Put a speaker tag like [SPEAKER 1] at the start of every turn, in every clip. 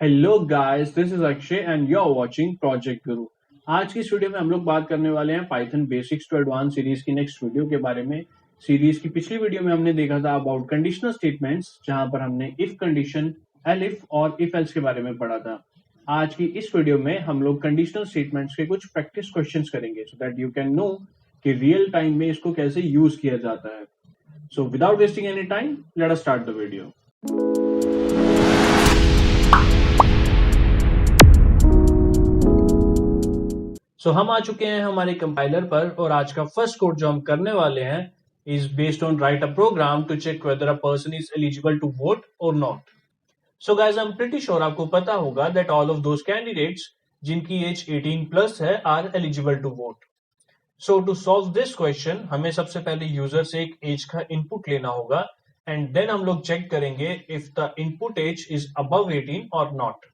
[SPEAKER 1] Hello guys, this is Akshay and you are watching Project Guru. आज की इस वीडियो में हम लोग बात करने वाले हैं Python basics to advance series की नेक्स्ट वीडियो के बारे में। सीरीज की पिछली वीडियो में हमने देखा था अबाउट कंडीशनल स्टेटमेंट्स, जहां पर हमने इफ कंडीशन, एलिफ और इफ एल्स के बारे में पढ़ा था। आज की इस वीडियो में हम लोग कंडीशनल स्टेटमेंट्स के कुछ प्रैक्टिस क्वेश्चंस करेंगे so that you can know कि रियल टाइम में इसको कैसे यूज किया जाता है। So without wasting any time, let us start the video. हम आ चुके हैं हमारे कंपाइलर पर और आज का फर्स्ट कोड जो हम करने वाले हैं is based on write a program to check whether a person is eligible to vote or not. So guys, I am pretty sure आपको पता होगा that all of those candidates जिनकी एज 18 प्लस है are eligible to vote. So to solve this question हमें सबसे पहले user से एक एज का इनपुट लेना होगा एंड देन हम लोग चेक करेंगे if the input age is above 18 or not.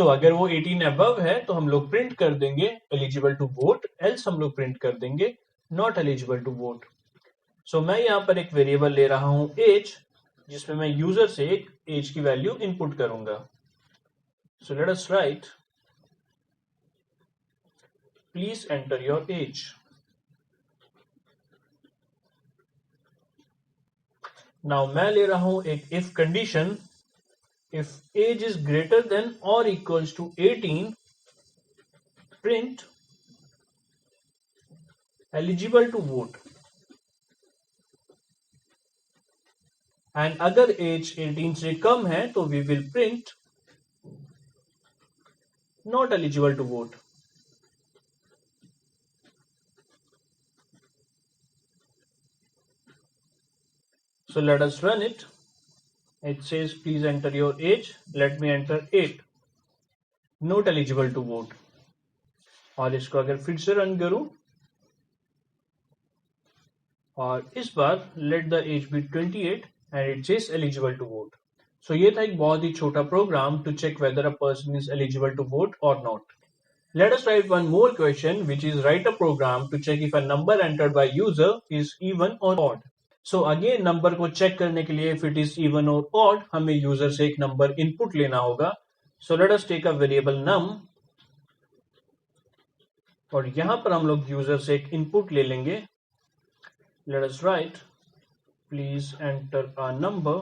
[SPEAKER 1] अगर वो 18 अबव है तो हम लोग प्रिंट कर देंगे एलिजिबल टू वोट, एल्स हम लोग प्रिंट कर देंगे नॉट एलिजिबल टू वोट। मैं यहाँ पर एक वेरिएबल ले रहा हूं एज, जिसमें मैं यूजर से एक एज की वैल्यू इनपुट करूंगा। Let us write please enter your age. Now मैं ले रहा हूं एक if condition, if age is greater than or equals to 18 print eligible to vote. And अगर एज 18 से कम है तो we will print not eligible to vote. So let us run it. It says please enter your age. Let me enter 8. Not eligible to vote. और इसको अगर फिर से रन करूं और इस बार let the age be 28 and it says eligible to vote. So ये था एक बहुत ही छोटा programme to check whether a person is eligible to vote or not. Let us write one more question, which is write a program to check if a number entered by user is even or odd. Again number को check करने के लिए if it is even or odd हमें user से एक number input लेना होगा। Let us take a variable num और यहां पर हम लोग यूजर से एक इनपुट ले लेंगे। Let us write please enter a number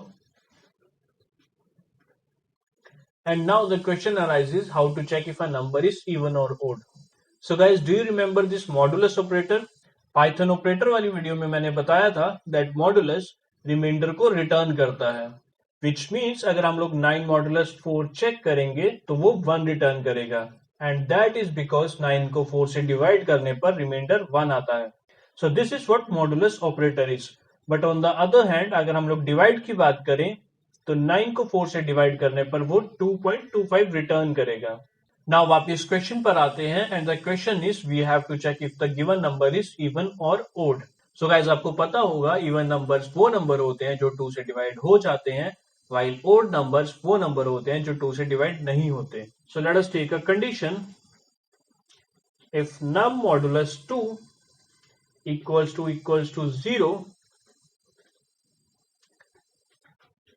[SPEAKER 1] and now the question arises how to check if a number is even or odd. So guys, do you remember this modulus operator? Python operator वाली video में मैंने बताया था that modulus remainder को return करता है, which means अगर हम लोग 9 मॉडुलस 4 चेक करेंगे तो वो 1 रिटर्न करेगा एंड दैट इज बिकॉज 9 को 4 से डिवाइड करने पर रिमाइंडर 1 आता है। So this is what modulus operator is. But on the other hand अगर हम लोग डिवाइड की बात करें तो 9 को 4 से डिवाइड करने पर वो 2.25 रिटर्न करेगा। नाउ वापिस क्वेश्चन पर आते हैं and the question is we have to check if the given number is even or odd. So guys, आपको पता होगा इवन नंबर्स वो नंबर होते हैं जो 2 से डिवाइड हो जाते हैं, while odd numbers वो नंबर होते हैं जो 2 से डिवाइड नहीं होते। So let us take a condition. If num modulus 2 equals to 0,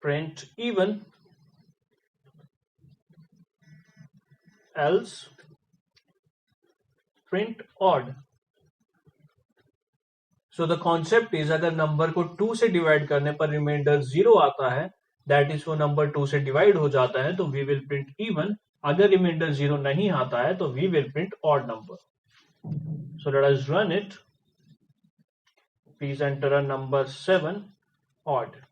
[SPEAKER 1] print even, else print odd. So the concept is अगर नंबर को 2 से डिवाइड करने पर रिमाइंडर 0 आता है, दैट इज वो नंबर 2 से डिवाइड हो जाता है तो वी विल प्रिंट इवन। अगर रिमाइंडर 0 नहीं आता है तो we will print odd number. So let us run it. Please enter a number 7 odd.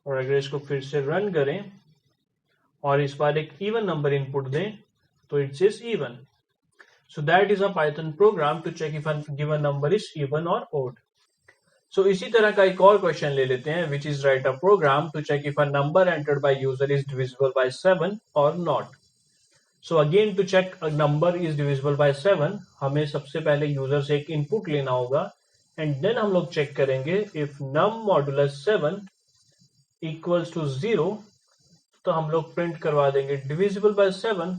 [SPEAKER 1] और अगर इसको फिर से रन करें और इस बार एक इवन नंबर इनपुट दें तो it is even. So that is a Python program to check if given number is even or odd. इसी तरह का एक और क्वेश्चन ले लेते हैं, which is write a program to check if a number entered by user is divisible by 7 or not. Again to check a number is divisible by 7 हमें सबसे पहले यूजर से एक इनपुट लेना होगा एंड देन हम लोग चेक करेंगे if num modulus 7 equals to 0 तो हम लोग प्रिंट करवा देंगे डिविजिबल बाय 7।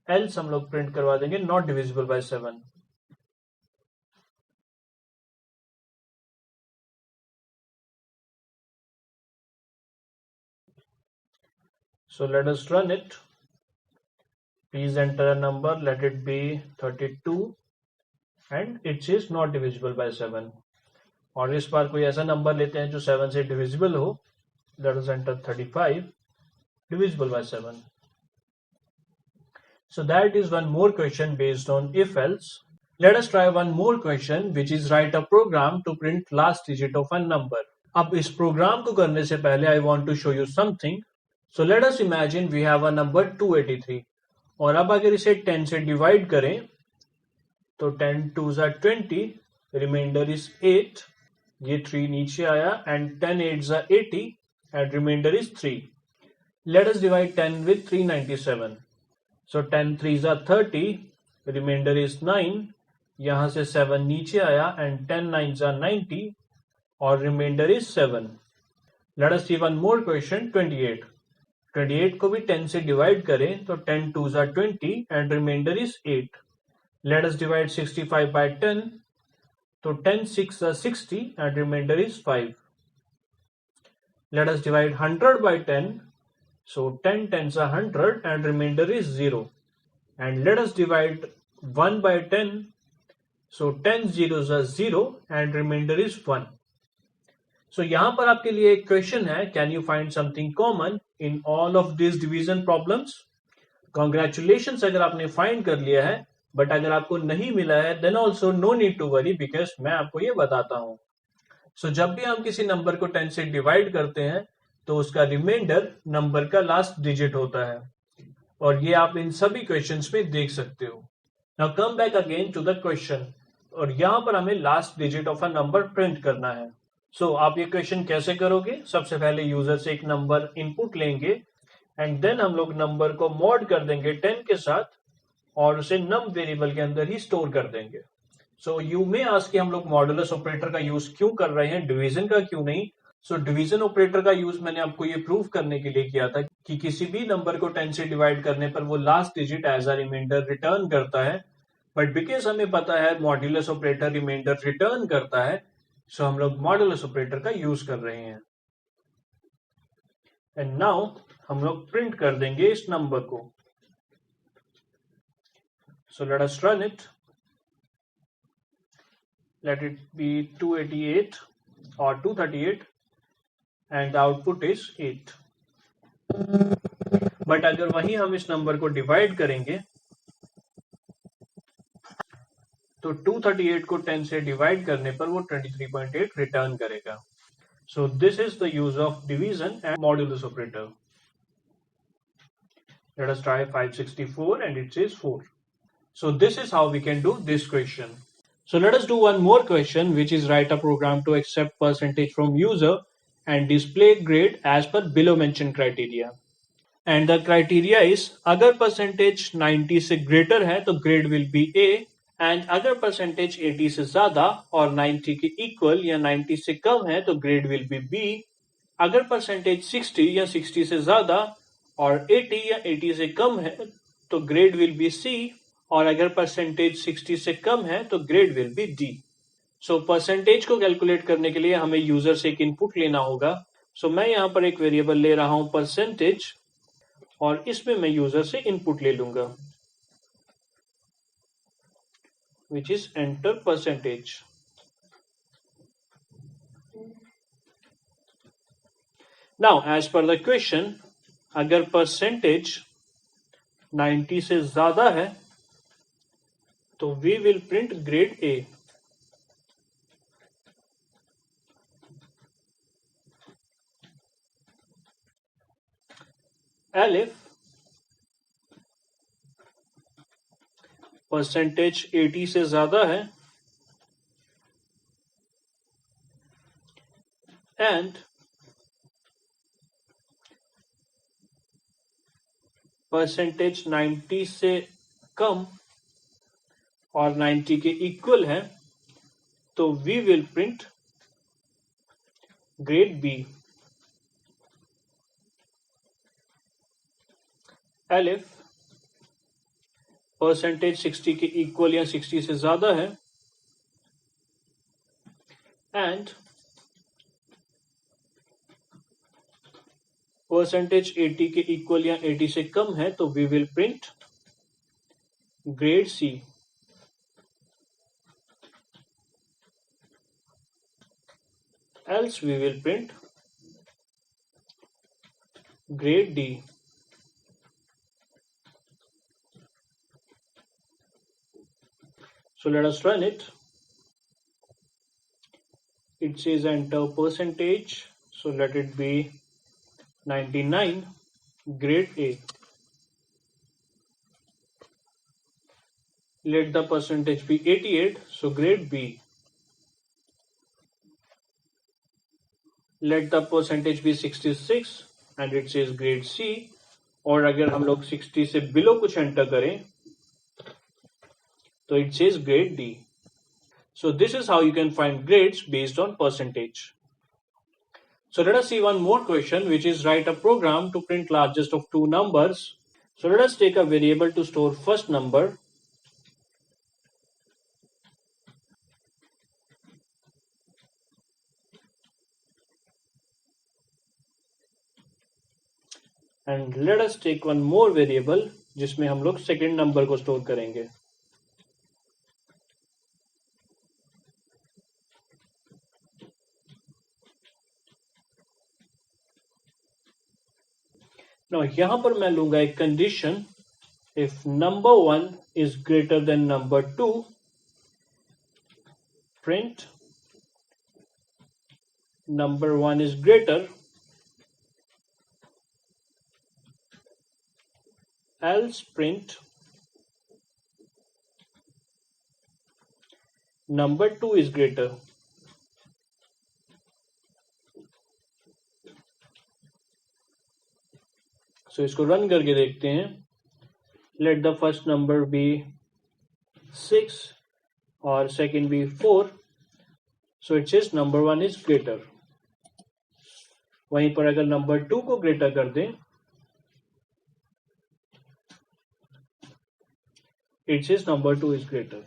[SPEAKER 1] एल्स हम लोग प्रिंट करवा देंगे not divisible by 7। So let us run it. Please enter a number, let it be 32 and it is not divisible by 7. और इस बार कोई ऐसा नंबर लेते हैं जो 7 से डिविजिबल हो. Let us enter 35 divisible by 7. So that is one more question based on if else. Let us try one more question, which is write a program to print last digit of a number. अब इस programme को करने से पहले I want to show you something. So let us imagine we have a number 283 और अब अगर इसे 10 से डिवाइड करें तो 10 2s are 20, रिमाइंडर इज 8, ये 3 नीचे आया and 10 8s are 80 and remainder is 3. Let us divide 10 with 397. So 10 3s are 30, remainder is 9, यहाँ से 7 नीचे आया and 10 9s are 90 और remainder is 7. Let us see one more question. 28. 28 को भी 10 से डिवाइड करें तो 10 2s are 20 and remainder is 8. Let us divide 65 by 10. तो 10 6s are 60 and remainder is 5. Let us divide 100 by 10. So 10 10s are 100 and remainder is 0. And let us divide 1 by 10. So 10 zeros are 0 and remainder is 1. So यहाँ पर आपके लिए एक question है, can you find something common in all of this division problems? Congratulations अगर आपने find कर लिया है, बट अगर आपको नहीं मिला है then also no need to worry because मैं आपको ये बताता हूँ. सो जब भी हम किसी नंबर को 10 से डिवाइड करते हैं तो उसका रिमाइंडर नंबर का लास्ट डिजिट होता है और ये आप इन सभी क्वेश्चंस में देख सकते हो. Now come back again to the question और यहाँ पर हमें last digit of a number print करना है. सो आप ये क्वेश्चन कैसे करोगे? सबसे पहले यूजर से एक नंबर इनपुट लेंगे एंड देन हम लोग नंबर को मॉड कर देंगे 10 के साथ और उसे नम वेरिएबल के अंदर ही स्टोर कर देंगे. सो यू मे आस्क कि हम लोग मॉडुलस ऑपरेटर का यूज क्यों कर रहे हैं, डिवीजन का क्यों नहीं? सो डिवीजन ऑपरेटर का यूज मैंने आपको ये प्रूव करने के लिए किया था कि किसी भी नंबर को 10 से डिवाइड करने पर वो last digit as a remainder return करता है. बट बिकॉज हमें पता है मॉड्यूलस ऑपरेटर रिमाइंडर रिटर्न करता है, सो हम लोग मॉड्यूलस ऑपरेटर का यूज कर रहे हैं. एंड नाउ हम लोग प्रिंट कर देंगे इस नंबर को. सो let us run it. Let it be 288 और 238 and the output is 8. But अगर वही हम इस नंबर को डिवाइड करेंगे तो 238 को 10 से डिवाइड करने पर वो 23.8 रिटर्न करेगा. So this is the use of division and modulus operator. Let us try 564 and it says 4. So this is how we can do this question. So let us do one more question, which is write a program to accept percentage from user and display grade as per below mentioned criteria. And the criteria is अगर percentage 90 से greater है तो grade will be A, and अगर percentage 80 से ज्यादा और 90 के equal या 90 से कम है तो ग्रेड विल बी बी. अगर परसेंटेज 60 या 60 से ज्यादा और 80 या 80 से कम है तो ग्रेड विल बी सी, और अगर परसेंटेज 60 से कम है तो grade will be D. So percentage को कैलकुलेट करने के लिए हमें यूजर से एक इनपुट लेना होगा. सो मैं यहाँ पर एक वेरिएबल ले रहा हूं परसेंटेज और इसमें मैं यूजर से इनपुट ले लूंगा, which is enter percentage. Now as per the question, अगर percentage 90 से ज्यादा है तो we will print grade A. If percentage 80 से ज्यादा है एंड परसेंटेज 90 से कम और 90 के इक्वल है तो we will print grade B. Elif percentage 60 के इक्वल या 60 से ज्यादा है एंड परसेंटेज 80 के इक्वल या 80 से कम है तो we will print grade C, else we will print grade D. So let us run it. It says enter percentage, so let it be 99, grade A. Let the percentage be 88, so grade B. Let the percentage be 66 and it says grade C. और अगर हम लोग 60 से below कुछ enter करें तो it says grade D. So this is how you can find grades based on percentage. So let us see one more question, which is write a program to print largest of two numbers. So let us take a variable to store first number. And let us take one more variable जिसमें हम लोग second number को store करेंगे. Now यहां पर मैं लूंगा एक condition, if number 1 is greater than number 2, print number 1 is greater, else print number 2 is greater. So इसको रन करके देखते हैं. Let the first number be 6 और second be 4. So it says number 1 is greater. वहीं पर अगर number 2 को greater कर दें, it says number 2 is greater.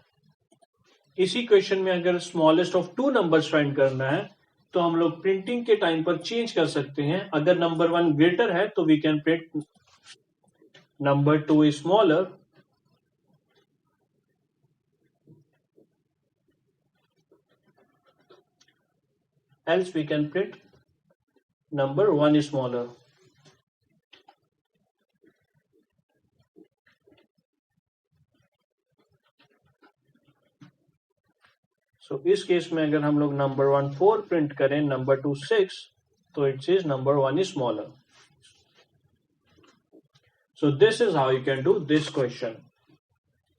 [SPEAKER 1] इसी क्वेश्चन में अगर smallest of two numbers find करना है तो हम लोग प्रिंटिंग के टाइम पर चेंज कर सकते हैं. अगर नंबर 1 ग्रेटर है तो we can print number 2 is smaller, else we can print number 1 is smaller. So इस केस में अगर हम लोग नंबर 1 4 प्रिंट करें, नंबर 2 6, तो it says number 1 is smaller. So this is how you can do this question.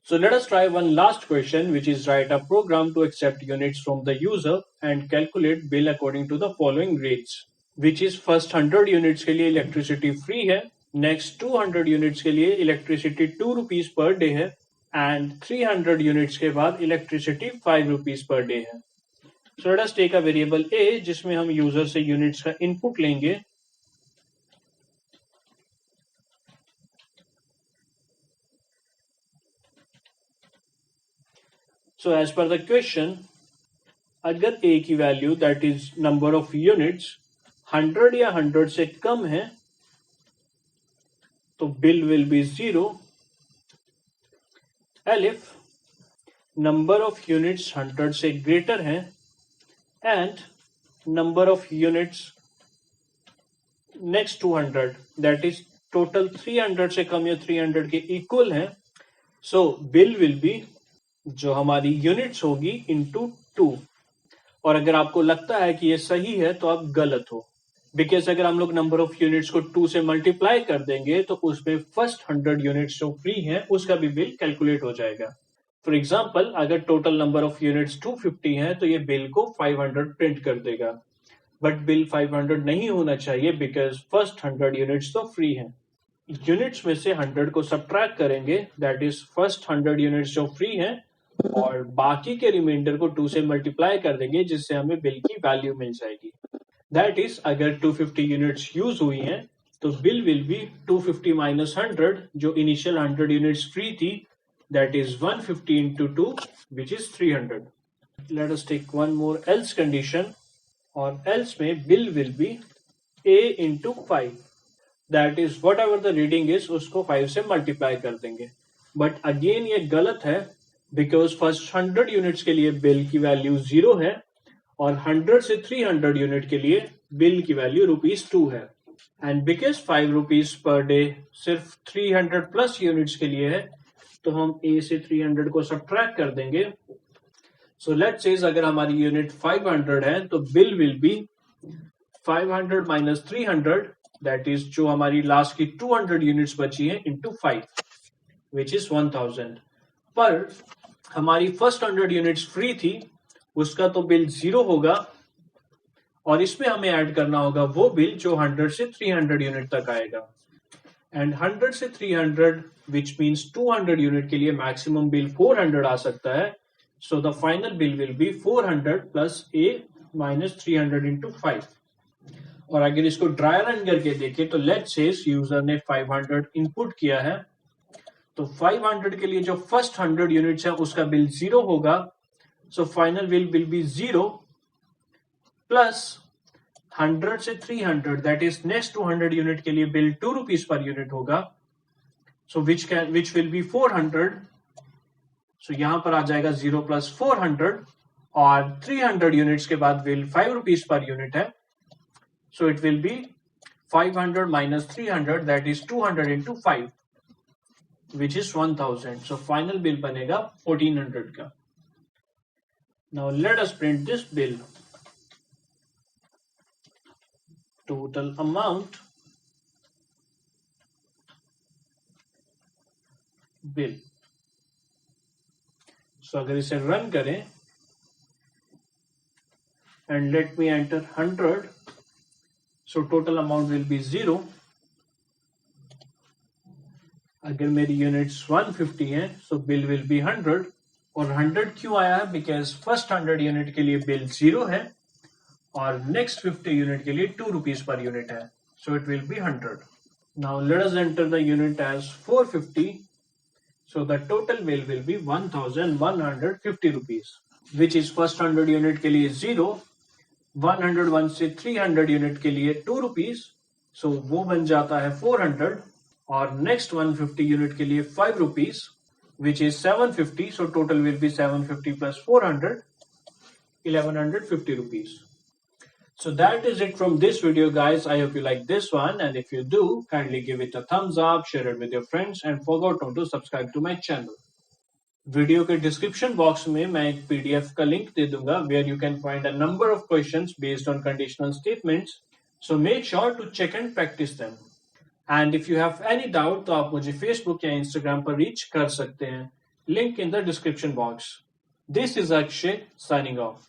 [SPEAKER 1] So let us try one last question, which is write a program to accept units from the user and calculate bill according to the following rates, which is first 100 units के लिए electricity free है, next 200 units के लिए electricity 2 rupees per day है, and 300 units के बाद electricity 5 rupees per day है. So let us take a variable A जिसमें हम यूजर से यूनिट्स का इनपुट लेंगे. So as per the question, अगर a की value that is number of units 100 या 100 से कम है तो bill will be 0. And if number of units 100 से ग्रेटर है and number of units next to 100 that is total 300 से कम या 300 के इक्वल है, सो बिल विल बी जो हमारी यूनिट्स होगी इनटू 2. और अगर आपको लगता है कि ये सही है तो आप गलत हो, बिकॉज अगर हम लोग नंबर ऑफ यूनिट्स को 2 से मल्टीप्लाई कर देंगे तो उसमें फर्स्ट 100 यूनिट्स जो फ्री है उसका भी बिल कैलकुलेट हो जाएगा. फॉर एग्जाम्पल, अगर टोटल नंबर ऑफ यूनिट्स 250 है तो ये बिल को 500 प्रिंट कर देगा, बट बिल 500 नहीं होना चाहिए बिकॉज फर्स्ट 100 यूनिट्स तो फ्री है. यूनिट्स में से 100 को सब्ट्रैक्ट करेंगे, दैट इज फर्स्ट 100 यूनिट्स जो फ्री है, और बाकी के रिमाइंडर को 2 से मल्टीप्लाई कर देंगे जिससे हमें बिल की वैल्यू मिल जाएगी. दैट इज अगर 250 यूनिट्स यूज हुई हैं तो बिल विल बी 250 माइनस 100, जो इनिशियल 100 यूनिट्स फ्री थी, that is 150 into 2 which is 300. Let us take one more else condition, और else में bill will B a into 5. That is what ever the reading is उसको 5 से multiply कर देंगे। But again ये गलत है, बिकॉज फर्स्ट 100 यूनिट्स के लिए बिल की वैल्यू 0 है और 100 से 300 यूनिट के लिए बिल की वैल्यू ₹2 है। And because 5 rupees per day सिर्फ 300 प्लस यूनिट्स के लिए है, तो हम ए से 300 को सब्ट्रैक्ट कर देंगे। सो लेट्स से अगर हमारी यूनिट 500 है तो bill will be 500 minus 300, that is जो हमारी लास्ट की 200 यूनिट्स बची है इंटू 5, विच इज 1000। पर हमारी फर्स्ट 100 यूनिट्स फ्री थी, उसका तो बिल 0 होगा और इसमें हमें ऐड करना होगा वो बिल जो 100 से 300 यूनिट तक आएगा। एंड 100 से 300 विच मीन्स 200 यूनिट के लिए मैक्सिमम बिल 400 आ सकता है। So the final bill will B 400 plus A minus 300 into 5। और अगर इसको ड्राई रन करके देखें तो लेट्स से यूजर ने 500 इनपुट किया है, तो 500 के लिए जो फर्स्ट 100 यूनिट्स है उसका बिल 0 होगा। सो final bill will be 0 plus 100 से 300 दैट इज नेक्स्ट 200 यूनिट के लिए बिल 2 रुपीज पर यूनिट होगा। सो विच विल बी 400। सो यहां पर आ जाएगा 0 प्लस 400 और 300 यूनिट्स के बाद बिल 5 रुपीज पर यूनिट है। So it will be 500 minus 300 that is 200 into 5 which is 1000। So final bill बनेगा 1400 का। Now let us print this bill. Total amount bill. So अगर इसे रन करें and let me enter 100, so total amount will be 0। अगर मेरी units 150 हैं सो bill will be 100। और 100 क्यों आया है? बिकॉज फर्स्ट 100 यूनिट के लिए बिल 0 है और नेक्स्ट 50 यूनिट के लिए 2 रुपीज पर यूनिट है, so it will be 100। Now let us enter the unit as 450, so the total bill will be 1150 rupees, which is first 100 unit के लिए 0, 101 से 300 यूनिट के लिए 2 रुपीज, सो वो बन जाता है 400 और नेक्स्ट 150 यूनिट के लिए 5 rupees which is 750, so total will be 750 plus 400, 1150 rupees. So that is it from this video, guys. I hope you like this one, and if you do, kindly give it a thumbs up, share it with your friends, and forget not to subscribe to my channel. Video के description box में मैं एक PDF का link दे दूंगा where you can find a number of questions based on conditional statements, so make sure to check and practice them. And if you have any doubt तो आप मुझे Facebook या Instagram पर रीच कर सकते हैं, link in the description box. This is Akshay signing off.